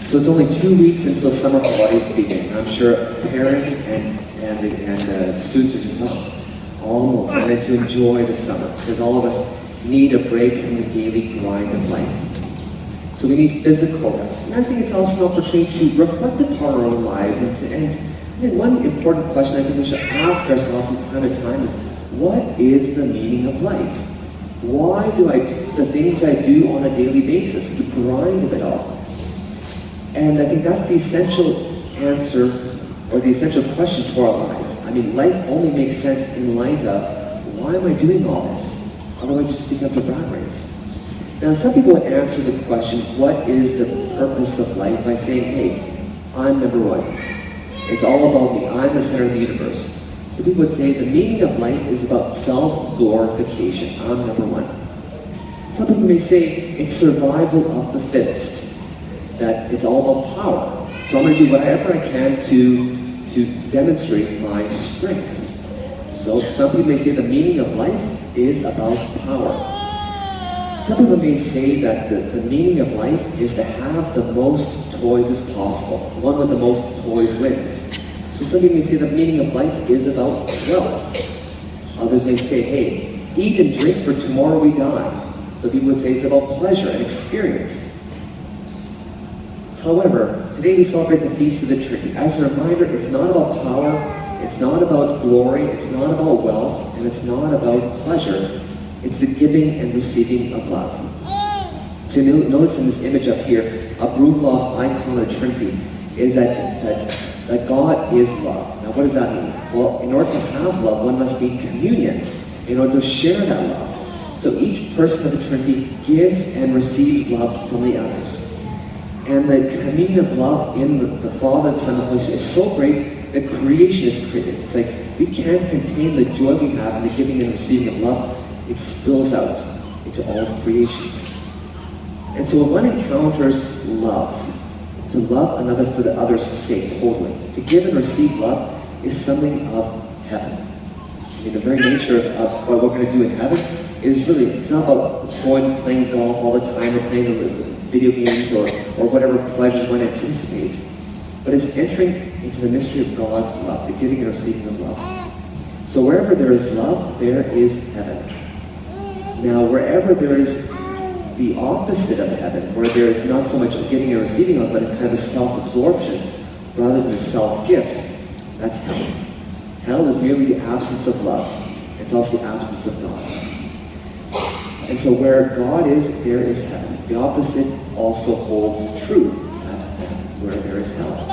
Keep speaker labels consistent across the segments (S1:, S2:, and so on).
S1: So it's only 2 weeks until summer holidays begin. I'm sure parents and the students are just almost ready to enjoy the summer, because all of us need a break from the daily grind of life. So we need physical rest. And I think it's also an opportunity to reflect upon our own lives. And one important question I think we should ask ourselves from time to time is, what is the meaning of life? Why do I do the things I do on a daily basis, the grind of it all? And I think that's the essential answer, or the essential question to our lives. I mean, life only makes sense in light of, why am I doing all this? Otherwise it just becomes a rat race. Now, some people would answer the question, what is the purpose of life, by saying, hey, I'm number one. It's all about me. I'm the center of the universe. So people would say the meaning of life is about self-glorification. I'm number one. Some people may say it's survival of the fittest, that it's all about power. So I'm going to do whatever I can to demonstrate my strength. So some people may say the meaning of life is about power. Some people may say that the meaning of life is to have the most toys as possible. The one with the most toys wins. So some people may say the meaning of life is about wealth. Others may say, hey, eat and drink for tomorrow we die. So people would say it's about pleasure and experience. However, today we celebrate the Feast of the Trinity. As a reminder, it's not about power, it's not about glory, it's not about wealth, and it's not about pleasure. It's the giving and receiving of love. So you notice in this image up here, a Brugloff's icon of the Trinity is that God is love. Now what does that mean? Well, in order to have love, one must be in communion, in order to share that love. So each person of the Trinity gives and receives love from the others. And the communion of love in the Father, the Son, and the Holy Spirit is so great that creation is created. It's like we can't contain the joy we have in the giving and receiving of love. It spills out into all of creation. And so when one encounters love, to love another for the other's sake totally, to give and receive love is something of heaven. I mean, the very nature of what we're going to do in heaven is really, it's not about going playing golf all the time or playing video games or whatever pleasures one anticipates, but it's entering into the mystery of God's love, the giving and receiving of love. So wherever there is love, there is heaven. Now, wherever there is the opposite of heaven, where there is not so much a giving and receiving of, but a kind of a self-absorption rather than a self-gift, that's hell. Hell is merely the absence of love. It's also the absence of God. And so where God is, there is heaven. The opposite also holds true. That's heaven, where there is hell.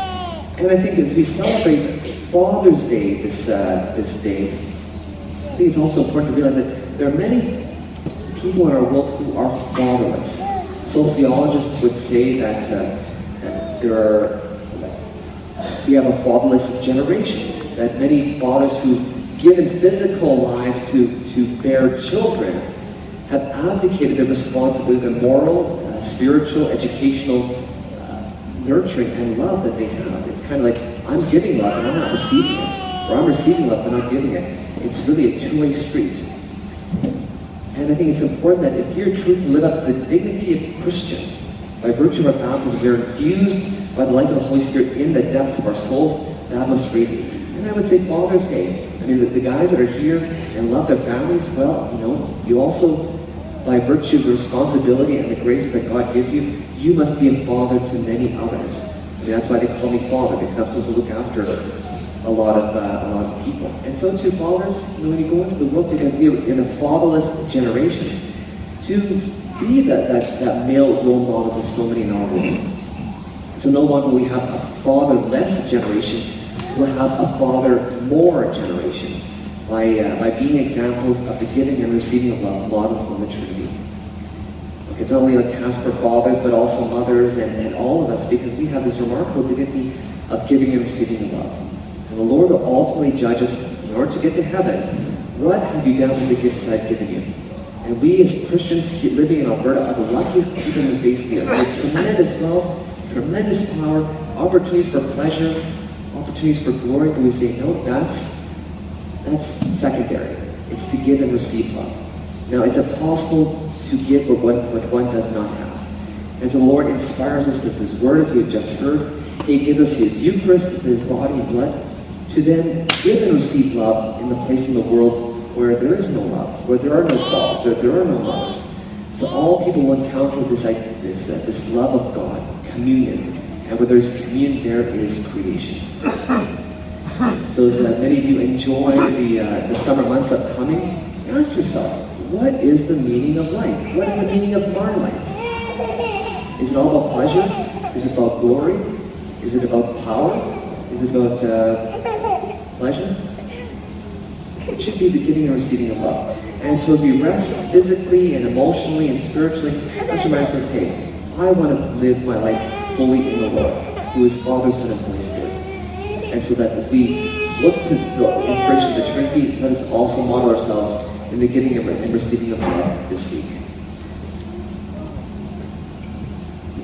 S1: And I think as we celebrate Father's Day this day, I think it's also important to realize that there are many people in our world who are fatherless. Sociologists would say that we have a fatherless generation, that many fathers who've given physical lives to bear children have abdicated their responsibility, the moral, spiritual, educational nurturing and love that they have. It's kind of like, I'm giving love and I'm not receiving it, or I'm receiving love and not giving it. It's really a two-way street. And I think it's important that if you're truly to live up to the dignity of Christian, by virtue of our baptism, we're infused by the life of the Holy Spirit in the depths of our souls, that must radiate. And I would say Father's Day. I mean, the guys that are here and love their families, well, you also, by virtue of the responsibility and the grace that God gives you, you must be a father to many others. I mean, that's why they call me father, because I'm supposed to look after a lot of people. And so too, fathers, when you go into the world, because we're in a fatherless generation, to be that male role model to so many in our world. So no longer will we have a fatherless generation, we'll have a father-more generation by being examples of the giving and receiving of love modeled on the Trinity. Okay, it's not only a task for fathers, but also mothers and all of us, because we have this remarkable dignity of giving and receiving love. And the Lord will ultimately judge us in order to get to heaven. What have you done with the gifts I've given you? And we as Christians living in Alberta are the luckiest people in the face of the earth. We have tremendous wealth, tremendous power, opportunities for pleasure, opportunities for glory. And we say, no, that's secondary. It's to give and receive love. Now, it's impossible to give what one does not have. And so the Lord inspires us with His Word, as we've just heard. He gives us His Eucharist, His body and blood, to then give and receive love in the place in the world where there is no love, where there are no fathers, where there are no mothers. So all people will encounter this love of God, communion. And where there's communion, there is creation. So as many of you enjoy the summer months upcoming, ask yourself, what is the meaning of life? What is the meaning of my life? Is it all about pleasure? Is it about glory? Is it about power? Is it about pleasure? It should be the giving and receiving of love. And so as we rest physically and emotionally and spiritually, let's remind ourselves, hey, I want to live my life fully in the Lord, who is Father, Son, and Holy Spirit. And so that as we look to the inspiration of the Trinity, let us also model ourselves in the giving and receiving of love this week.